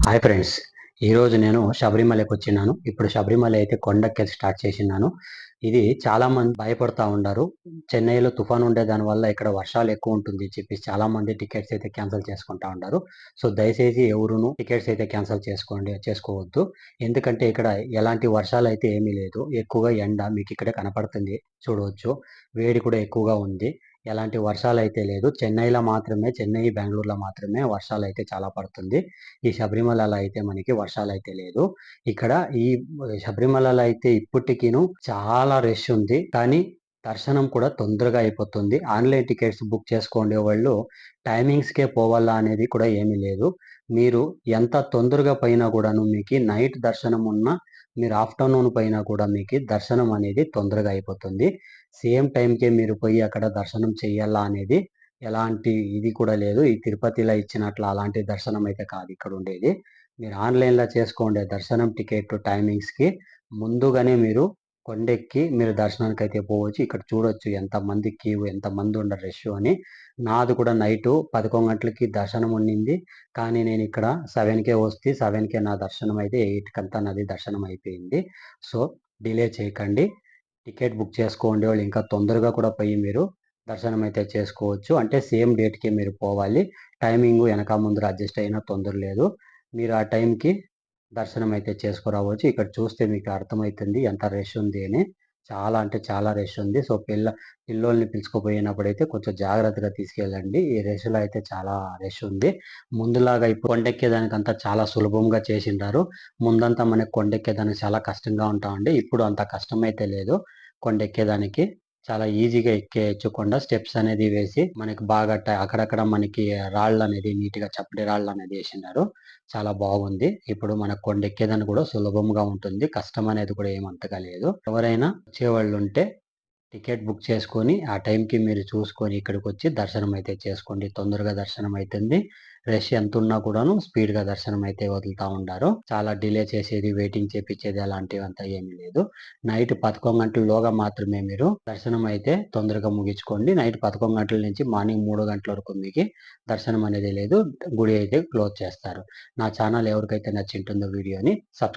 Hi friends. ఈరోజు నేను శబరిమలకి వచ్చినాను. ఇప్పుడు శబరిమల అయితే కొండెక్కేది స్టార్ట్ చేసినాను. ఇది చాలా మంది భయపడతా ఉండారు. చెన్నైలో తుఫాన్ ఉండే దానివల్ల ఇక్కడ వర్షాలు ఎక్కువ ఉంటుంది చెప్పేసి చాలా మంది టికెట్స్ అయితే క్యాన్సిల్ చేసుకుంటా ఉండారు. సో దయచేసి ఎవరును టికెట్స్ అయితే క్యాన్సిల్ చేసుకోవద్దు. ఎందుకంటే ఇక్కడ ఎలాంటి వర్షాలు అయితే ఏమీ లేదు. ఎక్కువగా ఎండ మీకు ఇక్కడే కనపడుతుంది, చూడవచ్చు. వేడి కూడా ఎక్కువగా ఉంది. ఎలాంటి వర్షాలు అయితే లేదు. చెన్నైలో మాత్రమే, చెన్నై, బెంగళూరులో మాత్రమే వర్షాలు అయితే చాలా పడుతుంది. ఈ శబరిమలలో అయితే మనకి వర్షాలు అయితే లేదు. ఇక్కడ ఈ శబరిమలలో అయితే ఇప్పటికీను చాలా రష్ ఉంది. కానీ దర్శనం కూడా తొందరగా అయిపోతుంది. ఆన్లైన్ టికెట్స్ బుక్ చేసుకోండే వాళ్ళు టైమింగ్స్కే పోవాలా అనేది కూడా ఏమీ లేదు. మీరు ఎంత తొందరగా పోయినా కూడాను మీకు నైట్ దర్శనం ఉన్నా, మీరు ఆఫ్టర్నూన్ పోయినా కూడా మీకు దర్శనం అనేది తొందరగా అయిపోతుంది. సేమ్ టైంకే మీరు పోయి అక్కడ దర్శనం చెయ్యాలా అనేది ఎలాంటి ఇది కూడా లేదు. ఈ తిరుపతిలో ఇచ్చినట్లు అలాంటి దర్శనం అయితే కాదు ఇక్కడ ఉండేది. మీరు ఆన్లైన్లో చేసుకోండి దర్శనం టికెట్ టైమింగ్స్కి ముందుగానే మీరు కొండెక్కి మీరు దర్శనానికి అయితే పోవచ్చు. ఇక్కడ చూడొచ్చు ఎంతమంది క్యూ, ఎంతమంది ఉండరు రష్ అని. నాది కూడా నైటు 11 గంటలకి దర్శనం ఉండింది. కానీ నేను ఇక్కడ 7కే వస్తే 7కే నా దర్శనం అయితే 8కంతా నాది దర్శనం అయిపోయింది. సో డిలే చేయకండి. టికెట్ బుక్ చేసుకోండి వాళ్ళు ఇంకా తొందరగా కూడా పోయి మీరు దర్శనం అయితే చేసుకోవచ్చు. అంటే సేమ్ డేట్‌కి మీరు పోవాలి. టైమింగు వెనక ముందర అడ్జస్ట్ అయినా తొందర లేదు. మీరు ఆ టైంకి దర్శనం అయితే చేసుకురావచ్చు. ఇక్కడ చూస్తే మీకు అర్థమైతుంది ఎంత రష్ ఉంది అని. చాలా అంటే చాలా రష్ ఉంది. సో పిల్లోల్ని పిలుచుకుపోయినప్పుడైతే కొంచెం జాగ్రత్తగా తీసుకెళ్ళండి. ఈ రష్‌లో అయితే చాలా రష్ ఉంది. ముందులాగా ఇప్పుడు కొండెక్కేదానికంతా చాలా సులభంగా చేసిండారు. ముందంతా మనకి కొండెక్కేదానికి చాలా కష్టంగా ఉంటా ఉండే. ఇప్పుడు అంత కష్టమైతే లేదు. కొండెక్కేదానికి చాలా ఈజీగా ఎక్కేయొచ్చు. కొండ స్టెప్స్ అనేది వేసి మనకి బాగా అక్కడక్కడ మనకి రాళ్ళు అనేది నీట్‌గా చప్పటి రాళ్ళు అనేది ఏసినారు. చాలా బాగుంది. ఇప్పుడు మనకు కొండెక్కేదానికి కూడా సులభంగా ఉంటుంది. కష్టం అనేది కూడా ఏమంతగా లేదు. ఎవరైనా వచ్చేవాళ్ళుంటే టికెట్ బుక్ చేసుకొని ఆ టైంకి మీరు చూసుకొని ఇక్కడికొచ్చి దర్శనం అయితే చేసుకోండి. తొందరగా దర్శనం అయితుంది. రష్ ఎంతున్నా కూడాను స్పీడ్‌గా దర్శనం అయితే వదులుతా ఉండారు. చాలా డిలే చేసేది, వెయిటింగ్ చేపిచ్చేది అలాంటివంతా ఏమీ లేదు. నైట్ 11 గంటల్లోగా మాత్రమే మీరు దర్శనం అయితే తొందరగా ముగించుకోండి. నైట్ 11 గంటల నుంచి మార్నింగ్ 3 గంటల వరకు మీకి దర్శనం అనేది లేదు. గుడి అయితే క్లోజ్ చేస్తారు. నా ఛానల్ ఎవరికైతే నచ్చింటుందో వీడియోని